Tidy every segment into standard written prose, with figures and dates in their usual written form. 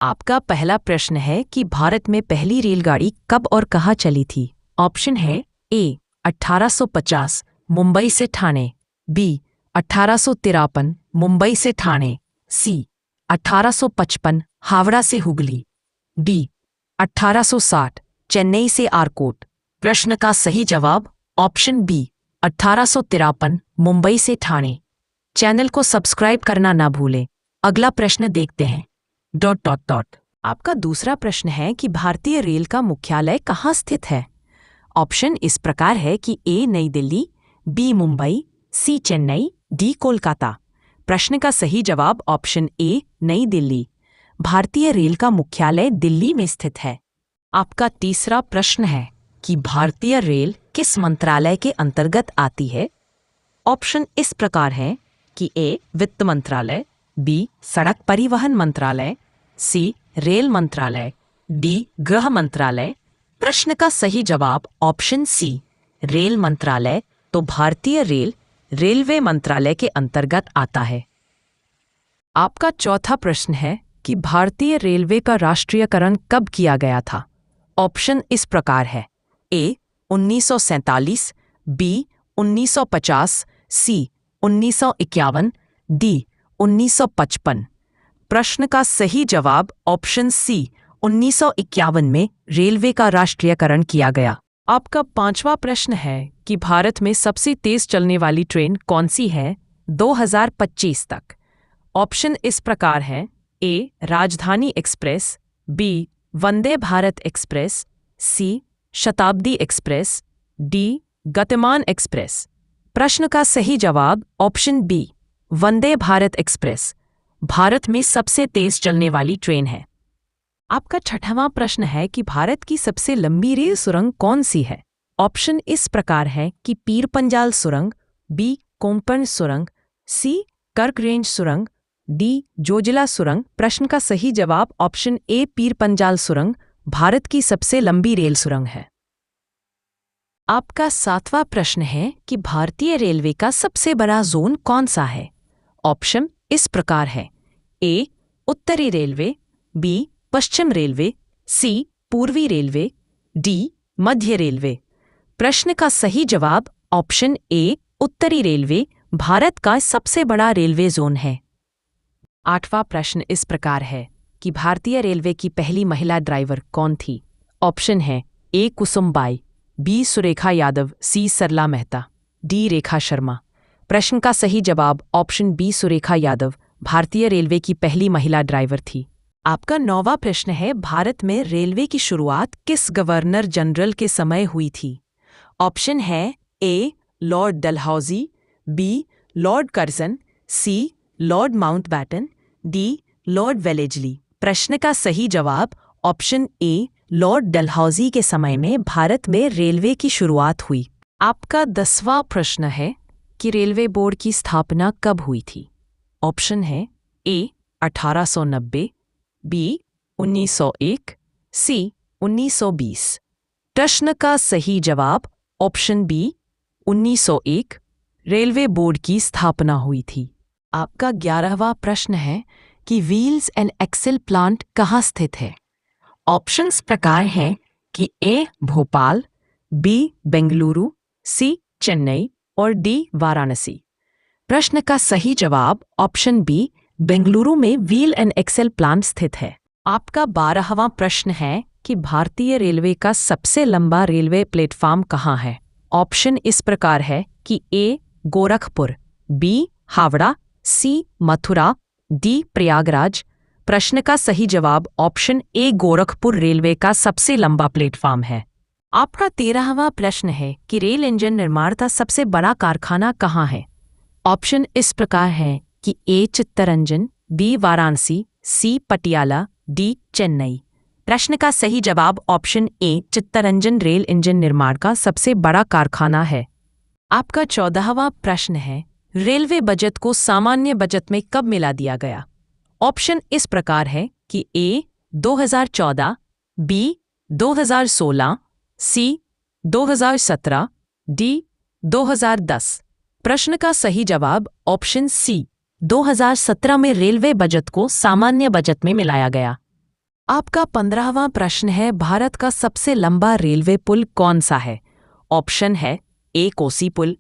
आपका पहला प्रश्न है कि भारत में पहली रेलगाड़ी कब और कहाँ चली थी। ऑप्शन है ए 1850 मुंबई से ठाणे, बी 1853 मुंबई से ठाणे, सी 1855 हावड़ा से हुगली, डी 1860 चेन्नई से आरकोट। प्रश्न का सही जवाब ऑप्शन बी 1853 मुंबई से ठाणे। चैनल को सब्सक्राइब करना ना भूलें। अगला प्रश्न देखते हैं। आपका दूसरा प्रश्न है कि भारतीय रेल का मुख्यालय कहाँ स्थित है। ऑप्शन इस प्रकार है कि ए नई दिल्ली, बी मुंबई, सी चेन्नई, डी कोलकाता। प्रश्न का सही जवाब ऑप्शन ए नई दिल्ली। भारतीय रेल का मुख्यालय दिल्ली में स्थित है। आपका तीसरा प्रश्न है कि भारतीय रेल किस मंत्रालय के अंतर्गत आती है। ऑप्शन इस प्रकार है कि ए वित्त मंत्रालय, बी सड़क परिवहन मंत्रालय, सी रेल मंत्रालय, डी गृह मंत्रालय। प्रश्न का सही जवाब ऑप्शन सी रेल मंत्रालय। तो भारतीय रेल रेलवे मंत्रालय के अंतर्गत आता है। आपका चौथा प्रश्न है कि भारतीय रेलवे का राष्ट्रीयकरण कब किया गया था। ऑप्शन इस प्रकार है ए 1947, बी 1950, सी 1951, डी 1955। प्रश्न का सही जवाब ऑप्शन सी 1951 में रेलवे का राष्ट्रीयकरण किया गया। आपका पांचवा प्रश्न है कि भारत में सबसे तेज चलने वाली ट्रेन कौन सी है 2025 तक। ऑप्शन इस प्रकार है ए राजधानी express, B Vande Bharat express, सी शताब्दी एक्सप्रेस, डी गतिमान एक्सप्रेस। प्रश्न का सही जवाब option B Vande Bharat express Bharat में सबसे तेज चलने वाली ट्रेन है। आपका छठवां प्रश्न है कि भारत की सबसे लंबी रेल सुरंग कौन सी है। ऑप्शन इस प्रकार है कि पीर पंजाल सुरंग, बी कोंकण सुरंग, सी कर्क रेंज सुरंग, डी जोजिला सुरंग। प्रश्न का सही जवाब ऑप्शन ए पीर पंजाल सुरंग भारत की सबसे लंबी रेल सुरंग है। आपका सातवां प्रश्न है कि भारतीय रेलवे का सबसे बड़ा जोन कौन सा है। ऑप्शन इस प्रकार है ए उत्तरी रेलवे, बी पश्चिम रेलवे, सी पूर्वी रेलवे, डी मध्य रेलवे। प्रश्न का सही जवाब ऑप्शन ए उत्तरी रेलवे भारत का सबसे बड़ा रेलवे जोन है। आठवां प्रश्न इस प्रकार है कि भारतीय रेलवे की पहली महिला ड्राइवर कौन थी। ऑप्शन है A Kusum Bai, B Surekha Yadav, C Sarla Mehta, D Rekha Sharma. प्रश्न का सही जवाब ऑप्शन बी सुरेखा यादव भारतीय रेलवे की पहली महिला ड्राइवर थी। आपका नौवां प्रश्न है भारत में रेलवे की शुरुआत किस गवर्नर जनरल के समय हुई थी। ऑप्शन है A lord Dalhousie, B lord Curzon, C lord Mountbatten, D lord Wellesley. प्रश्न का सही जवाब ऑप्शन ए लॉर्ड डलहौजी के समय में भारत में रेलवे की शुरुआत हुई। आपका 10वां प्रश्न है कि रेलवे बोर्ड की स्थापना कब हुई थी। ऑप्शन है ए 1890, बी 1901, सी 1920। प्रश्न का सही जवाब ऑप्शन बी 1901 रेलवे बोर्ड की स्थापना हुई थी। आपका 11वां प्रश्न है कि व्हील्स एंड एक्सेल प्लांट कहाँ स्थित है। ऑप्शंस प्रकार हैं कि ए भोपाल, बी बेंगलुरु, सी चेन्नई और डी वाराणसी। प्रश्न का सही जवाब ऑप्शन बी बेंगलुरु में व्हील एंड एक्सेल प्लांट स्थित है। आपका 12वां प्रश्न है कि भारतीय रेलवे का सबसे लंबा रेलवे प्लेटफॉर्म कहाँ है। ऑप्शन इस प्रकार है कि ए गोरखपुर, बी हावड़ा, सी मथुरा, डी प्रयागराज। प्रश्न का सही जवाब ऑप्शन ए गोरखपुर रेलवे का सबसे लंबा प्लेटफॉर्म है। आपका 13वां प्रश्न है कि रेल इंजन निर्माण का सबसे बड़ा कारखाना कहाँ है। ऑप्शन इस प्रकार है कि ए चित्तरंजन, बी वाराणसी, सी पटियाला, डी चेन्नई। प्रश्न का सही जवाब option A Chittaranjan rail engine निर्माण का सबसे बड़ा कारखाना है। आपका 14वां प्रश्न है रेलवे बजट को सामान्य बजट में कब मिला दिया गया। ऑप्शन इस प्रकार है कि ए 2014, बी 2016, सी 2017, डी 2010। प्रश्न का सही जवाब ऑप्शन सी 2017 में रेलवे बजट को सामान्य बजट में मिलाया गया। आपका 15वां प्रश्न है, भारत का सबसे लंबा रेलवे पुल कौन सा है? ऑप्शन है ए कोसी पुल,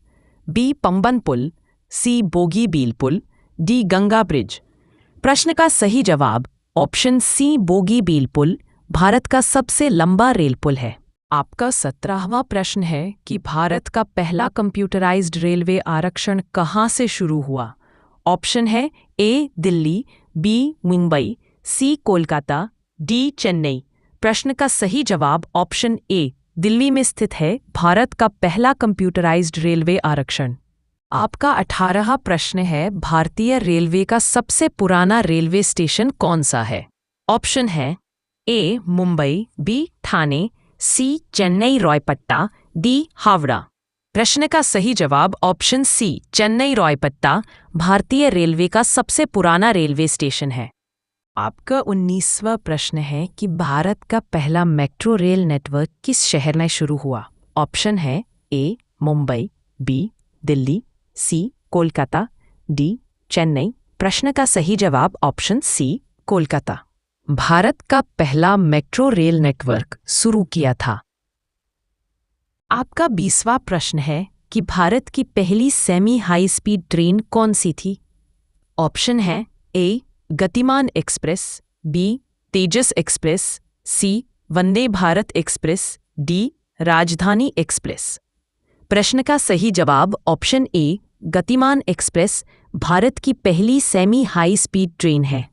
बी पंबन पुल, सी बोगीबील पुल, डी गंगा ब्रिज। प्रश्न का सही जवाब ऑप्शन सी बोगीबील पुल भारत का सबसे लंबा रेल पुल है। आपका 17वां प्रश्न है कि भारत का पहला कंप्यूटराइज्ड रेलवे आरक्षण कहाँ से शुरू हुआ? ऑप्शन है ए दिल्ली, बी मुंबई, सी कोलकाता, डी चेन्नई। प्रश्न का सही जवाब ऑप्शन ए दिल्ली में स्थित है भारत का पहला कंप्यूटराइज्ड रेलवे आरक्षण। आपका 18वां प्रश्न है, भारतीय रेलवे का सबसे पुराना रेलवे स्टेशन कौन सा है? ऑप्शन है ए मुंबई, बी ठाणे, सी चेन्नई रायपट्टा, डी हावड़ा। प्रश्न का सही जवाब ऑप्शन सी चेन्नई रायपट्टा भारतीय रेलवे का सबसे पुराना रेलवे स्टेशन है। आपका 19वां प्रश्न है कि भारत का पहला मेट्रो रेल नेटवर्क किस शहर में शुरू हुआ? ऑप्शन है ए मुंबई, बी दिल्ली, सी कोलकाता, डी चेन्नई। प्रश्न का सही जवाब ऑप्शन सी कोलकाता। भारत का पहला मेट्रो रेल नेटवर्क शुरू किया था। आपका 20वां प्रश्न है कि भारत की पहली सेमी हाई स्पीड ट्रेन कौन सी थी? ऑप्शन है ए गतिमान एक्सप्रेस, बी तेजस एक्सप्रेस, सी वंदे भारत एक्सप्रेस, डी राजधानी एक्सप्रेस। प्रश्न का सही जवाब ऑप्शन ए गतिमान एक्सप्रेस भारत की पहली सेमी हाई स्पीड ट्रेन है।